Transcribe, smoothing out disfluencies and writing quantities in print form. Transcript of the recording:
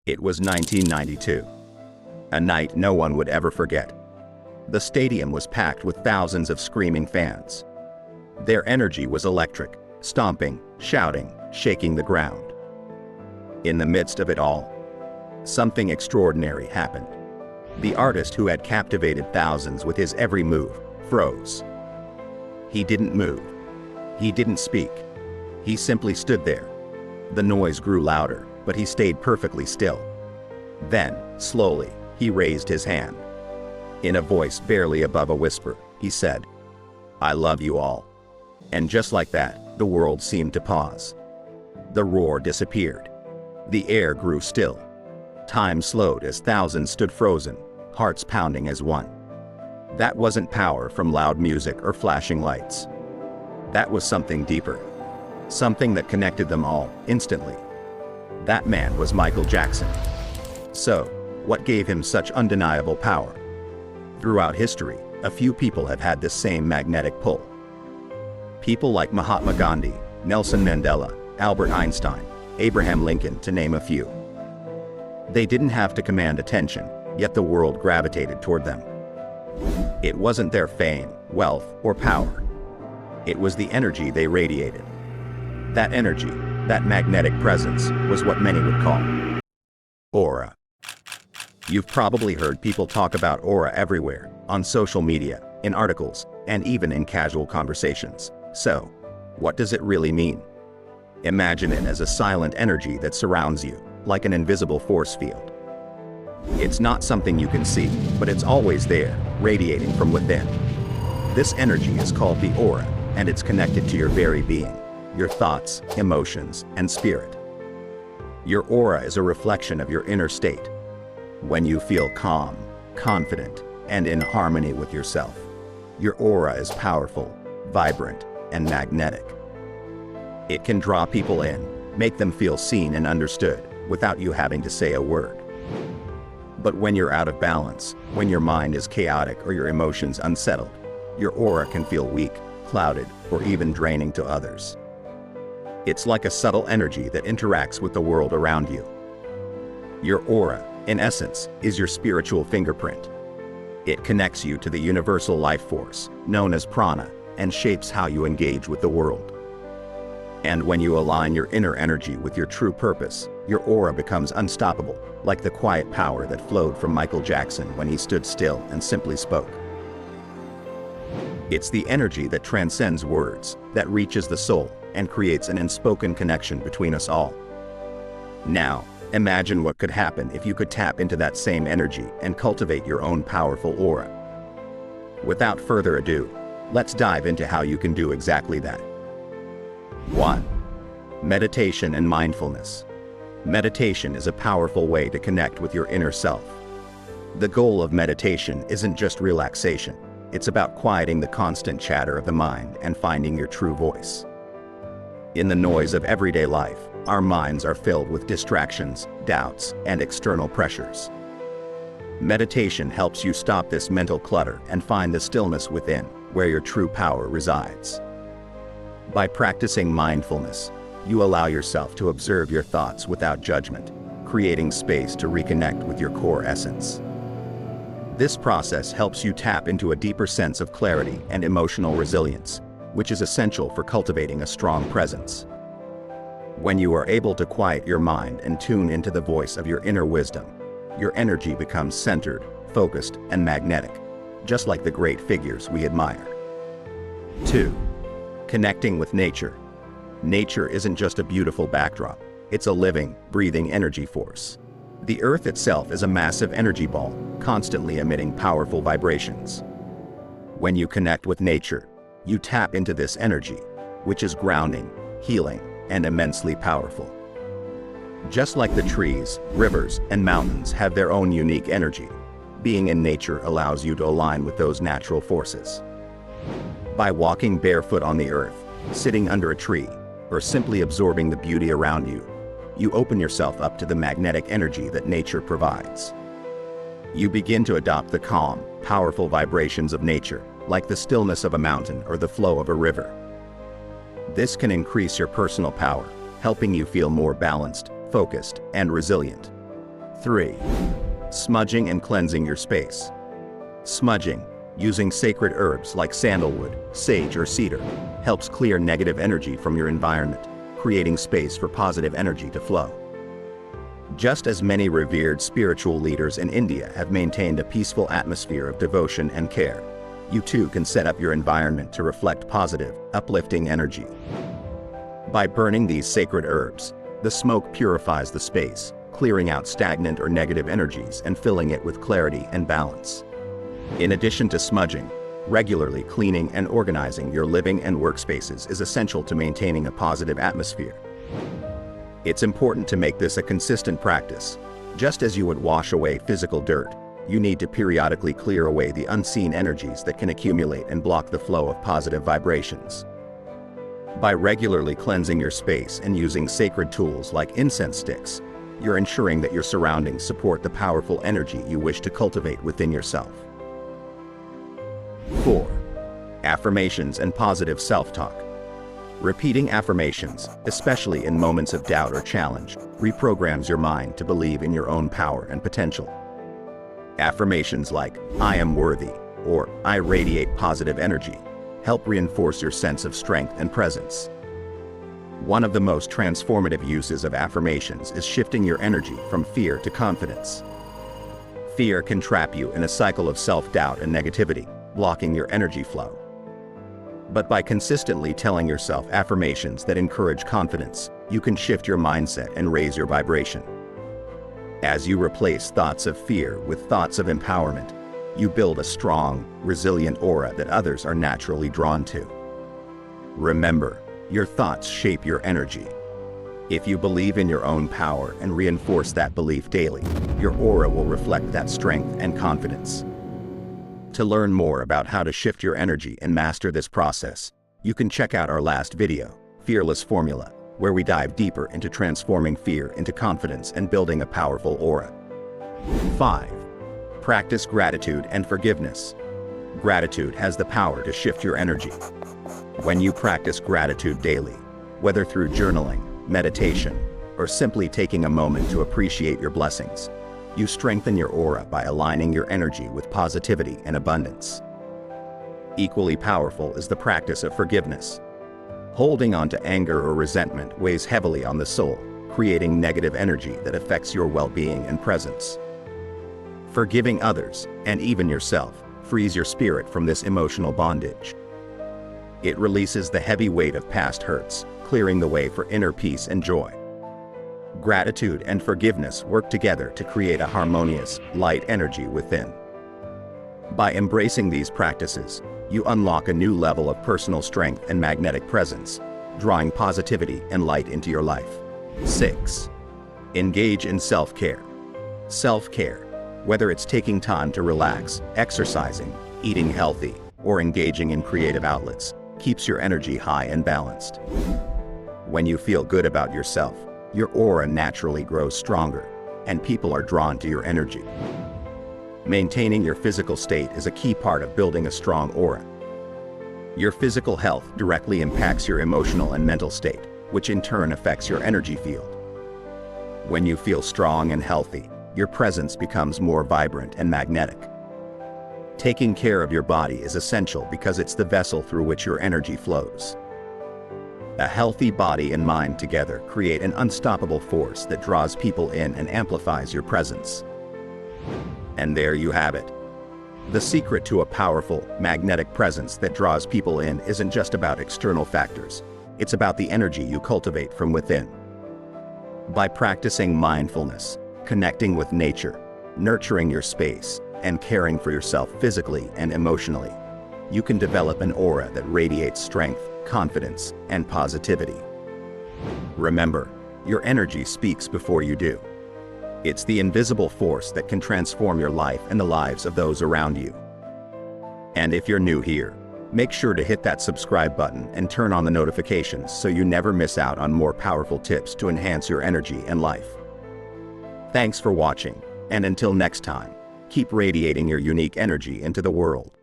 It was 1992. A night no one would ever forget. The stadium was packed with thousands of screaming fans. Their energy was electric, stomping, shouting, shaking the ground. In the midst of it all, something extraordinary happened. The artist who had captivated thousands with his every move froze. He didn't move. He didn't speak. He simply stood there. The noise grew louder, but he stayed perfectly still. Then, slowly, he raised his hand. In a voice barely above a whisper, he said, "I love you all." And just like that, the world seemed to pause. The roar disappeared. The air grew still. Time slowed as thousands stood frozen, hearts pounding as one. That wasn't power from loud music or flashing lights. That was something deeper. Something that connected them all, instantly. That man was Michael Jackson. So, what gave him such undeniable power? Throughout history, a few people have had this same magnetic pull. People like Mahatma Gandhi, Nelson Mandela, Albert Einstein, Abraham Lincoln, to name a few. They didn't have to command attention, yet the world gravitated toward them. It wasn't their fame, wealth, or power. It was the energy they radiated. That energy, that magnetic presence, was what many would call aura. You've probably heard people talk about aura everywhere, on social media, in articles, and even in casual conversations. So, what does it really mean? Imagine it as a silent energy that surrounds you, like an invisible force field. It's not something you can see, but it's always there, radiating from within. This energy is called the aura, and it's connected to your very being, your thoughts, emotions, and spirit. Your aura is a reflection of your inner state. When you feel calm, confident, and in harmony with yourself, your aura is powerful, vibrant, and magnetic. It can draw people in, make them feel seen and understood, without you having to say a word. But when you're out of balance, when your mind is chaotic or your emotions unsettled, your aura can feel weak, clouded, or even draining to others. It's like a subtle energy that interacts with the world around you. Your aura, in essence, is your spiritual fingerprint. It connects you to the universal life force, known as prana, and shapes how you engage with the world. And when you align your inner energy with your true purpose, your aura becomes unstoppable, like the quiet power that flowed from Michael Jackson when he stood still and simply spoke. It's the energy that transcends words, that reaches the soul, and creates an unspoken connection between us all. Now, imagine what could happen if you could tap into that same energy and cultivate your own powerful aura. Without further ado, let's dive into how you can do exactly that. 1. Meditation and mindfulness. Meditation is a powerful way to connect with your inner self. The goal of meditation isn't just relaxation. It's about quieting the constant chatter of the mind and finding your true voice. In the noise of everyday life, our minds are filled with distractions, doubts, and external pressures. Meditation helps you stop this mental clutter and find the stillness within, where your true power resides. By practicing mindfulness, you allow yourself to observe your thoughts without judgment, creating space to reconnect with your core essence. This process helps you tap into a deeper sense of clarity and emotional resilience, which is essential for cultivating a strong presence. When you are able to quiet your mind and tune into the voice of your inner wisdom, your energy becomes centered, focused, and magnetic, just like the great figures we admire. 2. Connecting with nature. Nature isn't just a beautiful backdrop, it's a living, breathing energy force. The earth itself is a massive energy ball, constantly emitting powerful vibrations. When you connect with nature, you tap into this energy, which is grounding, healing, and immensely powerful. Just like the trees, rivers, and mountains have their own unique energy, being in nature allows you to align with those natural forces. By walking barefoot on the earth, sitting under a tree, or simply absorbing the beauty around you, you open yourself up to the magnetic energy that nature provides. You begin to adopt the calm, powerful vibrations of nature, like the stillness of a mountain or the flow of a river. This can increase your personal power, helping you feel more balanced, focused, and resilient. 3. Smudging and cleansing your space. Smudging, using sacred herbs like sandalwood, sage, or cedar, helps clear negative energy from your environment, creating space for positive energy to flow. Just as many revered spiritual leaders in India have maintained a peaceful atmosphere of devotion and care, you too can set up your environment to reflect positive, uplifting energy. By burning these sacred herbs, the smoke purifies the space, clearing out stagnant or negative energies and filling it with clarity and balance. In addition to smudging, regularly cleaning and organizing your living and workspaces is essential to maintaining a positive atmosphere. It's important to make this a consistent practice. Just as you would wash away physical dirt, you need to periodically clear away the unseen energies that can accumulate and block the flow of positive vibrations. By regularly cleansing your space and using sacred tools like incense sticks, you're ensuring that your surroundings support the powerful energy you wish to cultivate within yourself. 4. Affirmations and positive self-talk. Repeating affirmations, especially in moments of doubt or challenge, reprograms your mind to believe in your own power and potential. Affirmations like, "I am worthy," or "I radiate positive energy," help reinforce your sense of strength and presence. One of the most transformative uses of affirmations is shifting your energy from fear to confidence. Fear can trap you in a cycle of self-doubt and negativity, blocking your energy flow. But by consistently telling yourself affirmations that encourage confidence, you can shift your mindset and raise your vibration. As you replace thoughts of fear with thoughts of empowerment, you build a strong, resilient aura that others are naturally drawn to. Remember, your thoughts shape your energy. If you believe in your own power and reinforce that belief daily, your aura will reflect that strength and confidence. To learn more about how to shift your energy and master this process, you can check out our last video, Fearless Formula, where we dive deeper into transforming fear into confidence and building a powerful aura. 5. Practice gratitude and forgiveness. Gratitude has the power to shift your energy. When you practice gratitude daily, whether through journaling, meditation, or simply taking a moment to appreciate your blessings, you strengthen your aura by aligning your energy with positivity and abundance. Equally powerful is the practice of forgiveness. Holding on to anger or resentment weighs heavily on the soul, creating negative energy that affects your well-being and presence. Forgiving others, and even yourself, frees your spirit from this emotional bondage. It releases the heavy weight of past hurts, clearing the way for inner peace and joy. Gratitude and forgiveness work together to create a harmonious, light energy within. By embracing these practices, you unlock a new level of personal strength and magnetic presence, drawing positivity and light into your life. 6. Engage in self-care. Self-care, whether it's taking time to relax, exercising, eating healthy, or engaging in creative outlets, keeps your energy high and balanced. When you feel good about yourself, your aura naturally grows stronger, and people are drawn to your energy. Maintaining your physical state is a key part of building a strong aura. Your physical health directly impacts your emotional and mental state, which in turn affects your energy field. When you feel strong and healthy, your presence becomes more vibrant and magnetic. Taking care of your body is essential because it's the vessel through which your energy flows. A healthy body and mind together create an unstoppable force that draws people in and amplifies your presence. And there you have it. The secret to a powerful, magnetic presence that draws people in isn't just about external factors. It's about the energy you cultivate from within. By practicing mindfulness, connecting with nature, nurturing your space, and caring for yourself physically and emotionally, you can develop an aura that radiates strength, confidence, and positivity. Remember, your energy speaks before you do. It's the invisible force that can transform your life and the lives of those around you. And if you're new here, make sure to hit that subscribe button and turn on the notifications so you never miss out on more powerful tips to enhance your energy and life. Thanks for watching, and until next time, keep radiating your unique energy into the world.